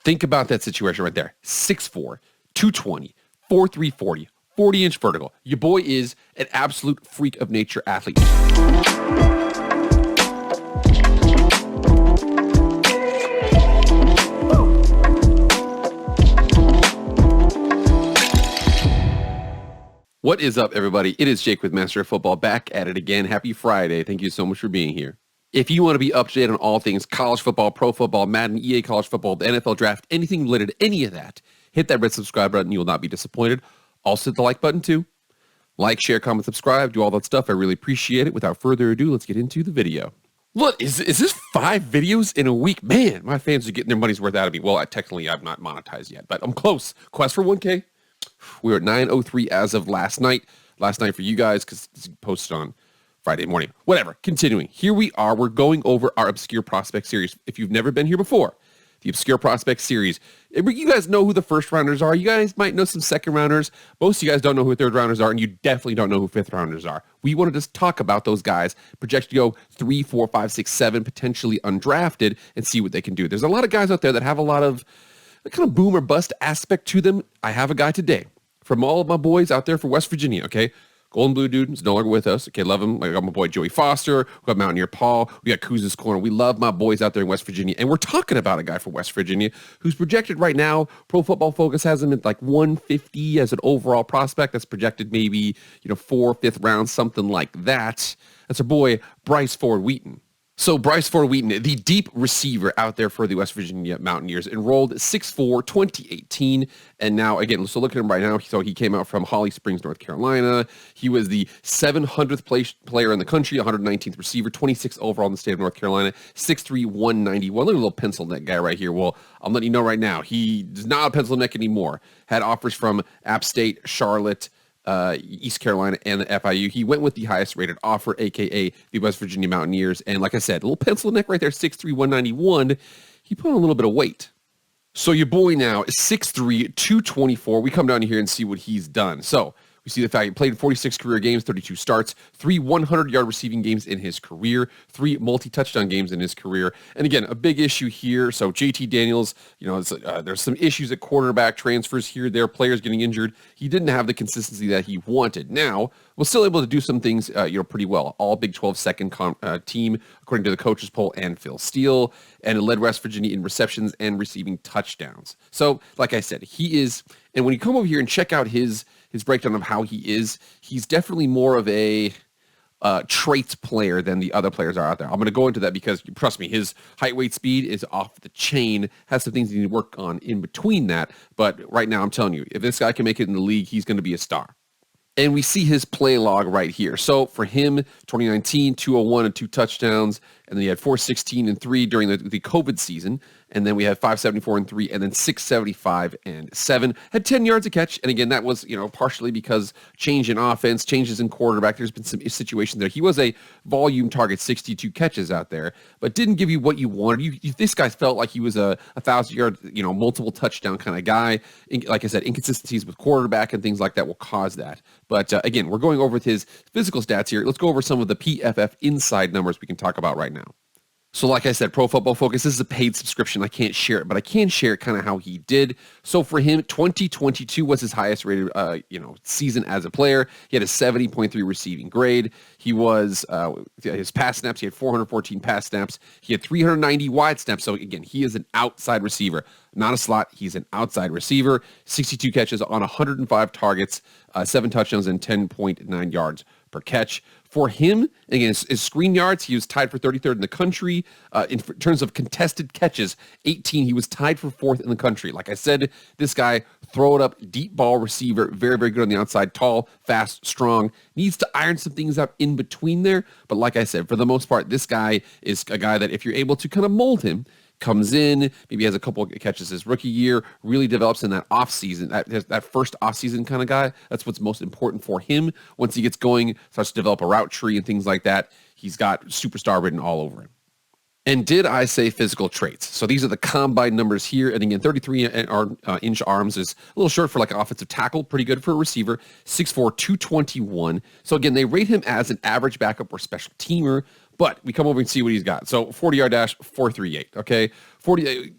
Think about that situation right there. 6'4", 220, 4'3", 40, 40-inch vertical. Your boy is an absolute freak of nature athlete. What is up, everybody? It is Jake with Master of Football, back at it again. Happy Friday. Thank you so much for being here. If you want to be up to date on all things college football, pro football, Madden, EA college football, the NFL draft, anything related to any of that, hit that red subscribe button. You will not be disappointed. Also hit the like button too. Like, share, comment, subscribe, do all that stuff. I really appreciate it. Without further ado, let's get into the video. Look, is this 5 videos in a week? Man, my fans are getting their money's worth out of me. Well, technically, I'm not monetized yet, but I'm close. Quest for 1K. We were at 9:03 as of last night. Last night for you guys, because it's posted on Friday morning. Whatever. Continuing. Here we are. We're going over our Obscure Prospect series. If you've never been here before, the Obscure Prospect series. You guys know who the first rounders are. You guys might know some second rounders. Most of you guys don't know who third rounders are, and you definitely don't know who fifth rounders are. We want to just talk about those guys, projected to go 3, 4, 5, 6, 7, potentially undrafted, and see what they can do. There's a lot of guys out there that have a lot of kind of boom or bust aspect to them. I have a guy today from all of my boys out there for West Virginia, okay? Golden Blue dude is no longer with us. Okay, love him. I got my boy Joey Foster. We got Mountaineer Paul. We got Kuz's Corner. We love my boys out there in West Virginia. And we're talking about a guy from West Virginia who's projected right now. Pro Football Focus has him at like 150 as an overall prospect. That's projected maybe, 4th, 5th round, something like that. That's our boy Bryce Wheaton. So Bryce Wheaton, the deep receiver out there for the West Virginia Mountaineers, enrolled 6'4", 2018, and now, again, so look at him right now. So he came out from Holly Springs, North Carolina. He was the 700th player in the country, 119th receiver, 26th overall in the state of North Carolina, 6'3", 191. Look at a little pencil neck guy right here. Well, I'm letting you know right now, he is not a pencil neck anymore. Had offers from App State, Charlotte, East Carolina, and the FIU. He went with the highest rated offer, aka the West Virginia Mountaineers. And like I said, a little pencil neck right there, 6'3", 191. He put on a little bit of weight. So your boy now is 6'3", 224. We come down here and see what he's done. So we see the fact he played 46 career games, 32 starts, 3 100-yard receiving games in his career, 3 multi-touchdown games in his career. And again, a big issue here. So JT Daniels, there's some issues at quarterback, transfers here, there, players getting injured. He didn't have the consistency that he wanted. Now, was still able to do some things, pretty well. All Big 12 second team, according to the coaches poll and Phil Steele, and it led West Virginia in receptions and receiving touchdowns. So, like I said, he is, and when you come over here and check out his breakdown of how he is, he's definitely more of a traits player than the other players are out there. I'm going to go into that because, trust me, his height, weight, speed is off the chain, has some things he needs to work on in between that. But right now, I'm telling you, if this guy can make it in the league, he's going to be a star. And we see his play log right here. So for him, 2019, 201 and 2 touchdowns. And then he had 416 and 3 during the COVID season. And then we had 574 and 3, and then 675 and 7. Had 10 yards a catch. And again, that was, partially because change in offense, changes in quarterback. There's been some situations there. He was a volume target, 62 catches out there, but didn't give you what you wanted. This guy felt like he was a 1,000-yard, multiple touchdown kind of guy. Like I said, inconsistencies with quarterback and things like that will cause that. But again, we're going over with his physical stats here. Let's go over some of the PFF inside numbers we can talk about right now. So like I said, Pro Football Focus, this is a paid subscription. I can't share it, but I can share kind of how he did. So for him, 2022 was his highest rated, season as a player. He had a 70.3 receiving grade. He was, his pass snaps, he had 414 pass snaps. He had 390 wide snaps. So again, he is an outside receiver, not a slot. He's an outside receiver. 62 catches on 105 targets, 7 touchdowns, and 10.9 yards per catch. For him, again, his screen yards, he was tied for 33rd in the country. In terms of contested catches, 18, he was tied for 4th in the country. Like I said, this guy, throw it up, deep ball receiver, very, very good on the outside, tall, fast, strong. Needs to iron some things out in between there. But like I said, for the most part, this guy is a guy that if you're able to kind of mold him, comes in, maybe has a couple of catches his rookie year, really develops in that offseason, that first offseason kind of guy. That's what's most important for him. Once he gets going, starts to develop a route tree and things like that, he's got superstar written all over him. And did I say physical traits? So these are the combine numbers here. And again, 33-inch arms is a little short for like an offensive tackle. Pretty good for a receiver. 6'4", 221. So again, they rate him as an average backup or special teamer. But we come over and see what he's got. So 40-yard dash, 4.38. Okay, 40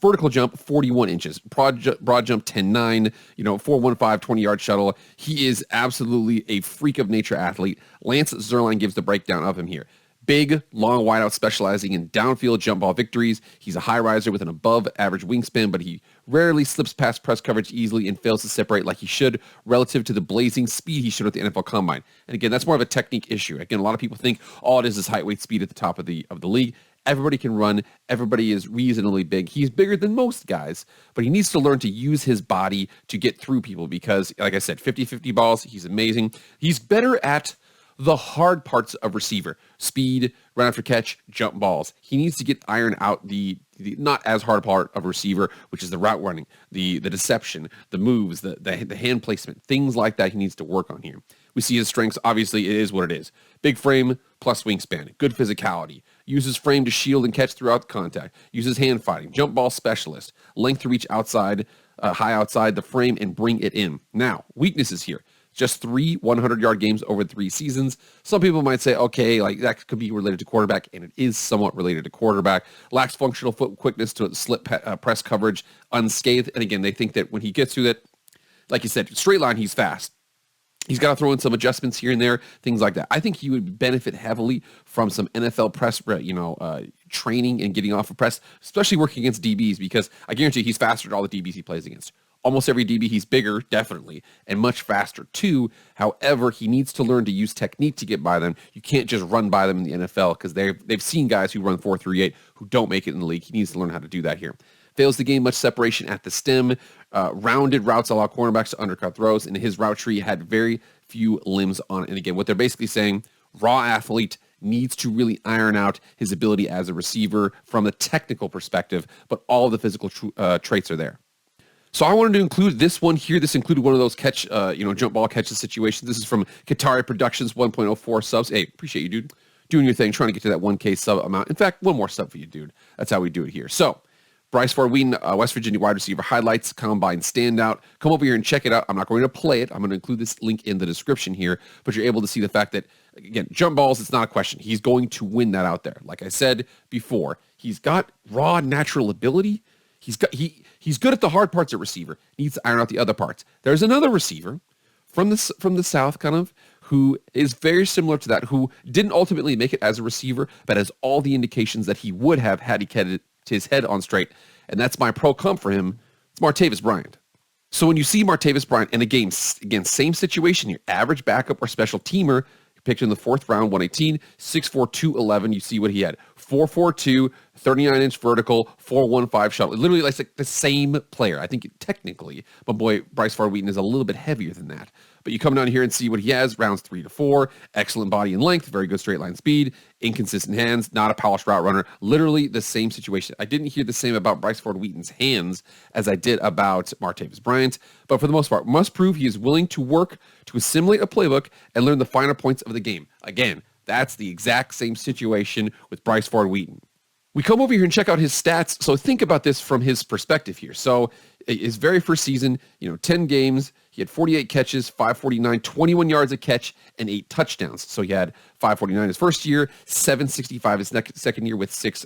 Vertical jump, 41 inches. Broad jump, 10.9. 4.15, 20-yard shuttle. He is absolutely a freak of nature athlete. Lance Zierlein gives the breakdown of him here. Big, long wideout specializing in downfield jump ball victories. He's a high riser with an above average wingspan, but he rarely slips past press coverage easily and fails to separate like he should relative to the blazing speed he showed at the NFL Combine. And again, that's more of a technique issue. Again, a lot of people think all it is height, weight, speed at the top of the league. Everybody can run. Everybody is reasonably big. He's bigger than most guys, but he needs to learn to use his body to get through people because, like I said, 50-50 balls, he's amazing. He's better at the hard parts of receiver: speed, run after catch, jump balls. He needs to get iron out the not as hard part of receiver, which is the route running, the deception, the moves, the hand placement, things like that he needs to work on here. We see his strengths. Obviously, it is what it is. Big frame plus wingspan, good physicality, uses frame to shield and catch throughout the contact, uses hand fighting, jump ball specialist, length to reach outside, high outside the frame and bring it in. Now, weaknesses here. Just 3 100-yard games over 3 seasons. Some people might say, okay, like that could be related to quarterback, and it is somewhat related to quarterback. Lacks functional foot quickness to slip press coverage unscathed. And again, they think that when he gets through that, like you said, straight line, he's fast. He's got to throw in some adjustments here and there, things like that. I think he would benefit heavily from some NFL press, training and getting off of press, especially working against DBs, because I guarantee he's faster than all the DBs he plays against. Almost every DB, he's bigger, definitely, and much faster too. However, he needs to learn to use technique to get by them. You can't just run by them in the NFL because they've seen guys who run 4.38 who don't make it in the league. He needs to learn how to do that here. Fails to gain much separation at the stem. Rounded routes allow cornerbacks to undercut throws, and his route tree had very few limbs on it. And again, what they're basically saying, raw athlete needs to really iron out his ability as a receiver from a technical perspective, but all the physical traits are there. So I wanted to include this one here. This included one of those jump ball catches situations. This is from Qatari Productions, 1.04 subs. Hey, appreciate you, dude. Doing your thing, trying to get to that 1K sub amount. In fact, one more sub for you, dude. That's how we do it here. So, Bryce for Wheaton, West Virginia wide receiver highlights, combine standout. Come over here and check it out. I'm not going to play it. I'm going to include this link in the description here, but you're able to see the fact that, again, jump balls, it's not a question. He's going to win that out there. Like I said before, he's got raw natural ability. He's good at the hard parts at receiver. Needs to iron out the other parts. There's another receiver from the South, kind of, who is very similar to that, who didn't ultimately make it as a receiver, but has all the indications that he would have had he kept his head on straight. And that's my pro comp for him. It's Martavis Bryant. So when you see Martavis Bryant, and again, same situation here, average backup or special teamer, picked in the 4th round, 118, 6'4", 211. You see what he had. 4'4", 39-inch vertical, 4.15 shuttle. Literally like the same player. I think technically, my boy Bryce Wheaton is a little bit heavier than that. But you come down here and see what he has. Rounds 3 to 4. Excellent body and length. Very good straight line speed. Inconsistent hands. Not a polished route runner. Literally the same situation. I didn't hear the same about Bryce Wheaton's hands as I did about Martavis Bryant. But for the most part, must prove he is willing to work to assimilate a playbook and learn the finer points of the game. Again, that's the exact same situation with Bryce Wheaton. We come over here and check out his stats. So think about this from his perspective here. So his very first season, 10 games, he had 48 catches, 549, 21 yards a catch, and 8 touchdowns. So he had 549 his first year, 765 his second year with 6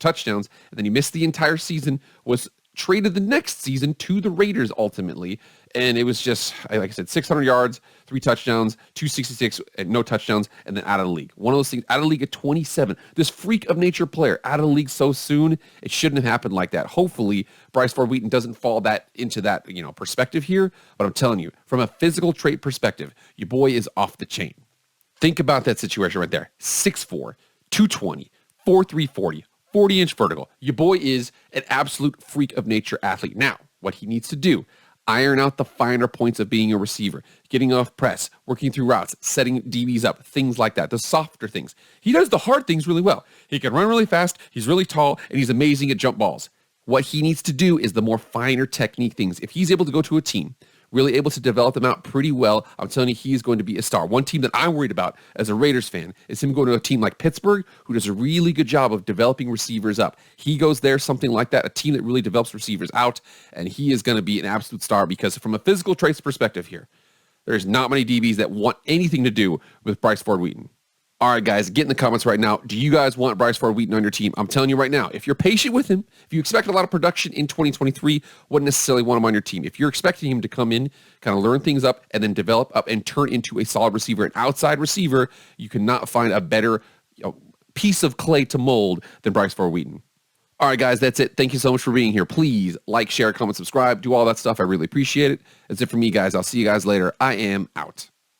touchdowns. And then he missed the entire season, was traded the next season to the Raiders ultimately. And it was just, like I said, 600 yards, 3 touchdowns, 266, and no touchdowns, and then out of the league. One of those things, out of the league at 27. This freak of nature player, out of the league so soon, it shouldn't have happened like that. Hopefully, Bryce Wheaton doesn't fall into that perspective here. But I'm telling you, from a physical trait perspective, your boy is off the chain. Think about that situation right there. 6'4", 220, 4'3", 40, 40-inch vertical. Your boy is an absolute freak of nature athlete. Now, what he needs to do, iron out the finer points of being a receiver, getting off press, working through routes, setting DBs up, things like that, the softer things. He does the hard things really well. He can run really fast, he's really tall, and he's amazing at jump balls. What he needs to do is the more finer technique things. If he's able to go to a team, really able to develop them out pretty well, I'm telling you, he's going to be a star. One team that I'm worried about as a Raiders fan is him going to a team like Pittsburgh, who does a really good job of developing receivers up. He goes there, something like that, a team that really develops receivers out, and he is going to be an absolute star because from a physical traits perspective here, there's not many DBs that want anything to do with Bryce Wheaton. All right, guys, get in the comments right now. Do you guys want Bryce Wheaton on your team? I'm telling you right now, if you're patient with him, if you expect a lot of production in 2023, wouldn't necessarily want him on your team. If you're expecting him to come in, kind of learn things up, and then develop up and turn into a solid receiver, an outside receiver, you cannot find a better piece of clay to mold than Bryce Wheaton. All right, guys, that's it. Thank you so much for being here. Please like, share, comment, subscribe, do all that stuff. I really appreciate it. That's it for me, guys. I'll see you guys later. I am out.